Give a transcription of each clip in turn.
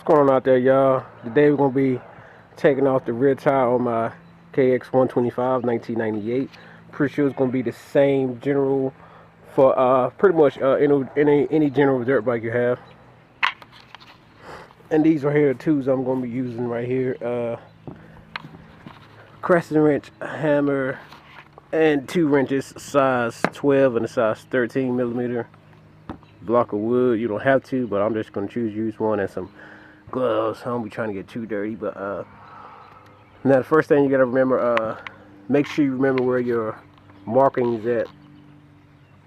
going on out there, y'all? Today we're gonna be taking off the rear tire on my KX 125 1998. Pretty sure it's gonna be the same general for pretty much any general dirt bike you have. And these right here are tools I'm gonna be using right here. Crescent wrench, hammer, and 2 wrenches, size 12 and a size 13 millimeter. Block of wood. You don't have to, but I'm just gonna use one, and some gloves. I don't be trying to get too dirty, but now the first thing you gotta remember, make sure you remember where your markings at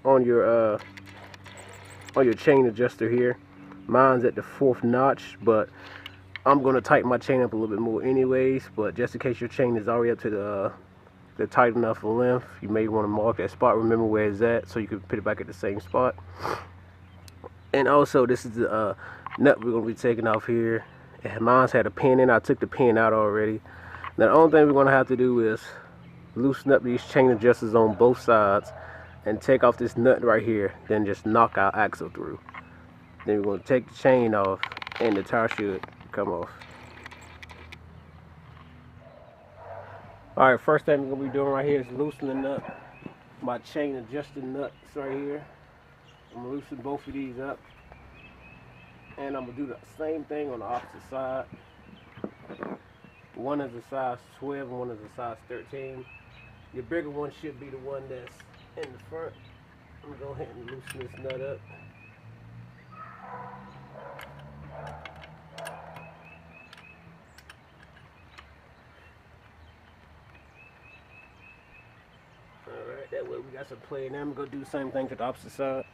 on your chain adjuster here. Mine's at the 4th notch, but I'm gonna tighten my chain up a little bit more anyways. But just in case your chain is already up to the tight enough length, you may want to mark that spot. Remember where it's at, so you can put it back at the same spot. And also, this is the nut we're going to be taking off here. And mine's had a pin in. I took the pin out already. Now, the only thing we're going to have to do is loosen up these chain adjusters on both sides and take off this nut right here. Then just knock our axle through. Then we're going to take the chain off, and the tire should come off. Alright, first thing we're going to be doing right here is loosening up my chain adjuster nuts right here. I'm going to loosen both of these up, and I'm going to do the same thing on the opposite side. One is a size 12 and one is a size 13. Your bigger one should be the one that's in the front. I'm going to go ahead and loosen this nut up. Alright, that way we got some play in there. I'm going to do the same thing to the opposite side.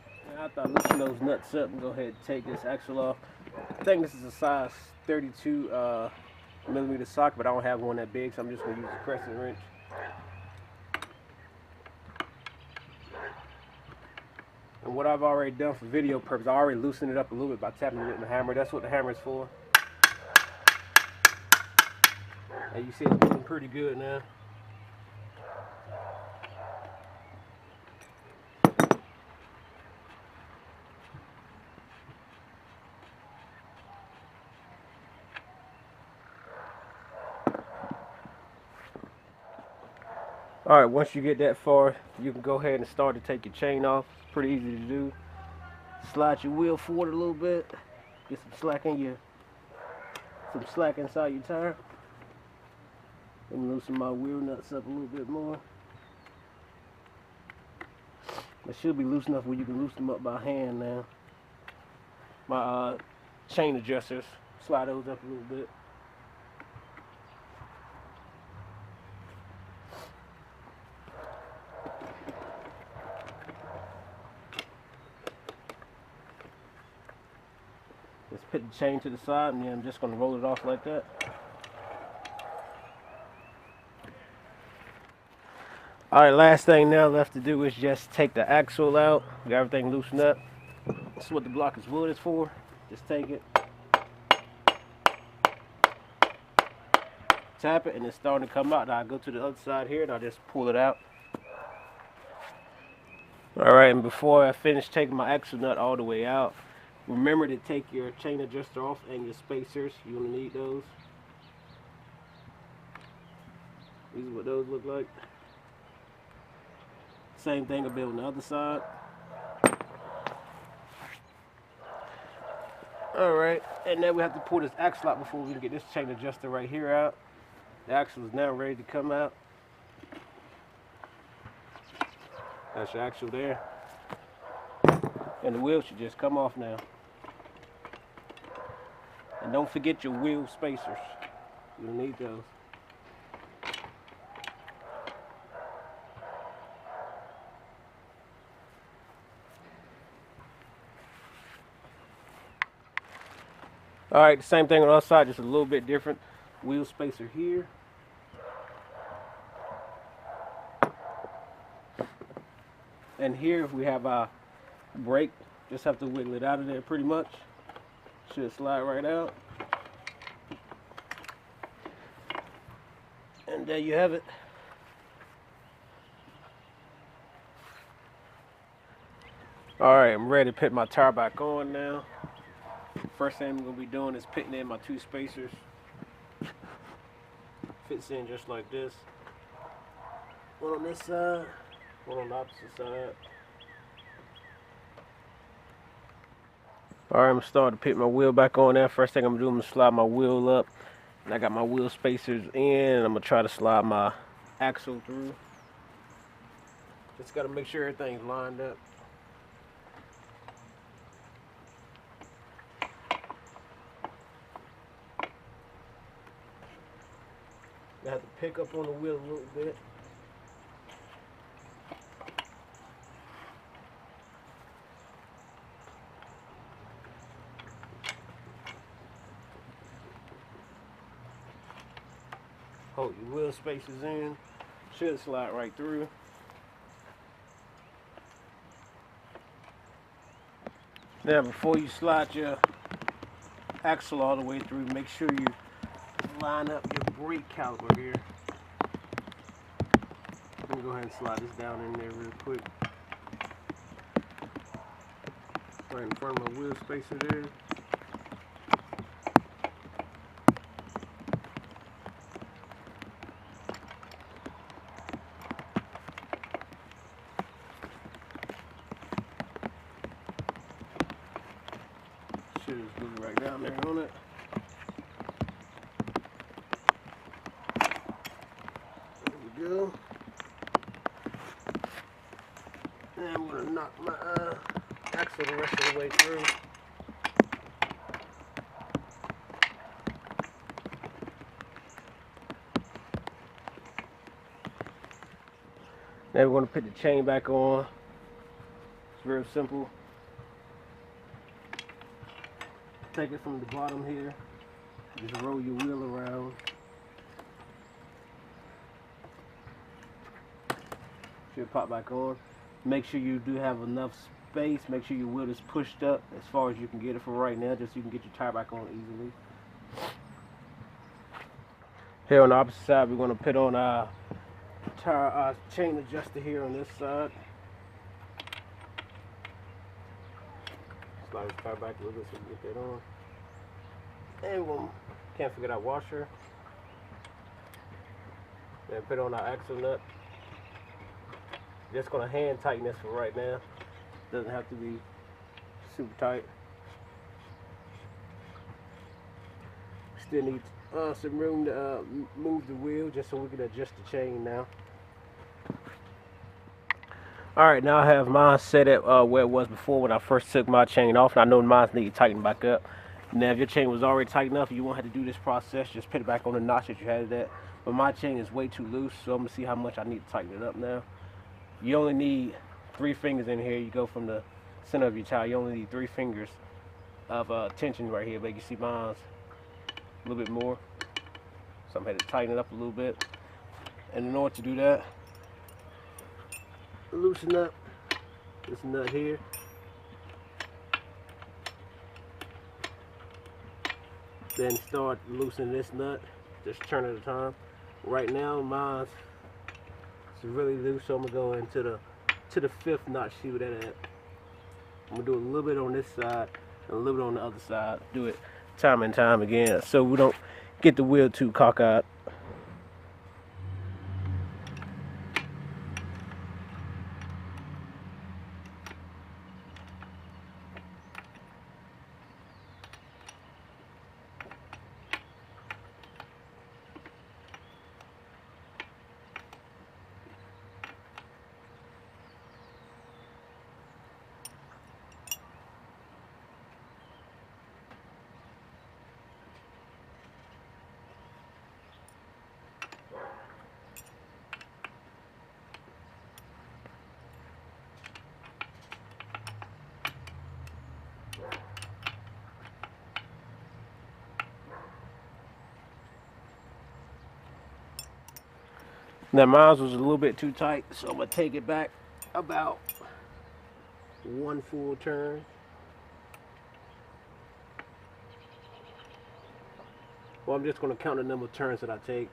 After I loosen those nuts up and go ahead and take this axle off. I think this is a size 32 millimeter socket, but I don't have one that big, so I'm just going to use the crescent wrench. And what I've already done for video purpose, I already loosened it up a little bit by tapping it with the hammer. That's what the hammer is for. And you see it's moving pretty good now. Alright, once you get that far, you can go ahead and start to take your chain off. It's pretty easy to do. Slide your wheel forward a little bit. Get some slack inside your tire. Let me loosen my wheel nuts up a little bit more. It should be loose enough where you can loosen them up by hand now. My chain adjusters, slide those up a little bit. Just put the chain to the side, and then I'm just going to roll it off like that. Alright, last thing now left to do is just take the axle out. Got everything loosened up. This is what the block of wood is for. Just take it, tap it, and it's starting to come out. Now I go to the other side here and I just pull it out. Alright, and before I finish taking my axle nut all the way out, remember to take your chain adjuster off and your spacers. You're going to need those. These are what those look like. Same thing will be on the other side. Alright, and then we have to pull this axle out before we can get this chain adjuster right here out. The axle is now ready to come out. That's your axle there. And the wheel should just come off now. And don't forget your wheel spacers. You'll need those. Alright, the same thing on the other side, just a little bit different. Wheel spacer here. And here we have our brake. Just have to wiggle it out of there pretty much. Should slide right out. And there you have it. Alright, I'm ready to put my tire back on now. First thing I'm going to be doing is putting in my 2 spacers. Fits in just like this. One on this side, one on the opposite side. Alright, I'm going to start to put my wheel back on there. First thing I'm going to do, I'm going to slide my wheel up. And I got my wheel spacers in. I'm going to try to slide my axle through. Just got to make sure everything's lined up. I have to pick up on the wheel a little bit. Hold your wheel spacers in. Should slide right through. Now before you slide your axle all the way through, make sure you line up your brake caliper here. Let me go ahead and slide this down in there real quick. Right in front of my wheel spacer there. Should just glue right down there on it. There we go. And I'm going to knock my axle the rest of the way through. Now we're going to put the chain back on. It's real simple. Take it from the bottom here. Just roll your wheel around. Should pop back on. Make sure you do have enough space. Make sure your wheel is pushed up as far as you can get it for right now, just so you can get your tire back on easily. Here on the opposite side, we're going to put on our chain adjuster here on this side. Slide the tire back a little bit so we can get that on. And we'll, can't forget our washer. Then put on our axle nut. Just gonna hand tighten this for right now. Doesn't have to be super tight. Still need some room to move the wheel just so we can adjust the chain now. Alright, now I have mine set at where it was before when I first took my chain off, and I know mine needs to tighten back up. Now if your chain was already tight enough, you won't have to do this process. Just put it back on the notch that you had it at. But my chain is way too loose, so I'm going to see how much I need to tighten it up now. You only need 3 fingers in here. You go from the center of your tire. You only need 3 fingers of tension right here. But you can see mine's a little bit more. So I'm going to tighten it up a little bit. And in order to do that, loosen up this nut here. Then start loosening this nut, just turn at a time. Right now mine's really loose, so I'm gonna go into the 5th notch, see what that at. I'm gonna do a little bit on this side and a little bit on the other side. Do it time and time again so we don't get the wheel too cockeyed. Now mine was a little bit too tight, so I'm going to take it back about 1 full turn. Well, I'm just going to count the number of turns that I take.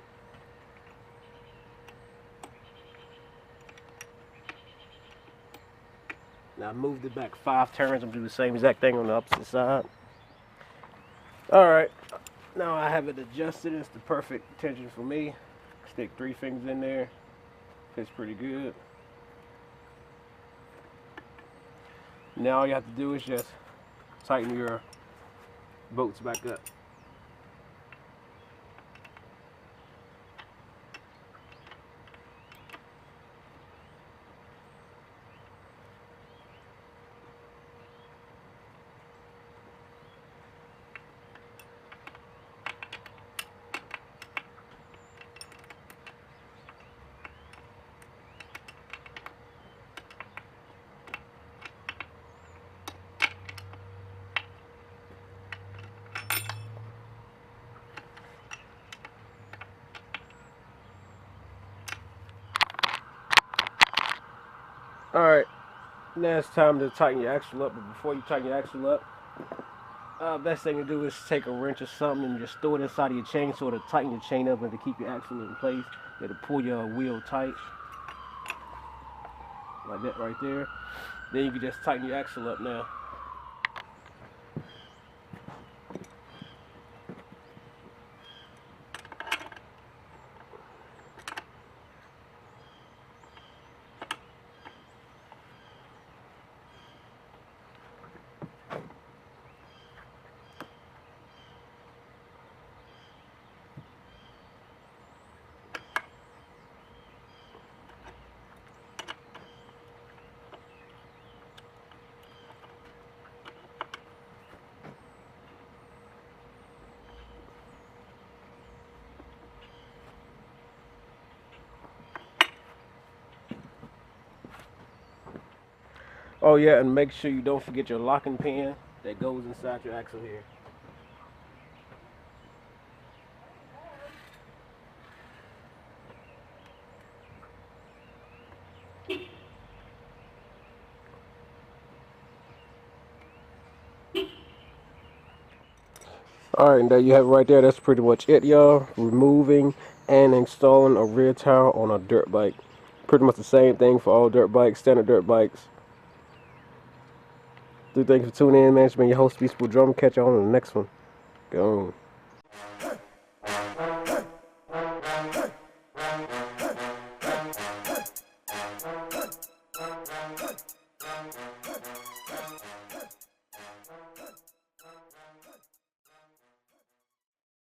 Now I moved it back 5 turns. I'm going to do the same exact thing on the opposite side. Alright, now I have it adjusted. It's the perfect tension for me. Stick 3 fingers in there. Fits pretty good. Now all you have to do is just tighten your bolts back up. Alright, now it's time to tighten your axle up, but before you tighten your axle up, best thing to do is take a wrench or something and just throw it inside of your chain so it'll tighten your chain up and to keep your axle in place. It'll pull your wheel tight, like that right there. Then you can just tighten your axle up now. Oh yeah, and make sure you don't forget your locking pin that goes inside your axle here. Alright, and there you have it right there. That's pretty much it, y'all. Removing and installing a rear tire on a dirt bike. Pretty much the same thing for all dirt bikes, standard dirt bikes. Thank you for tuning in, man. It's been your host, BeastieBoyDrumma. Catch you on the next one. Go on.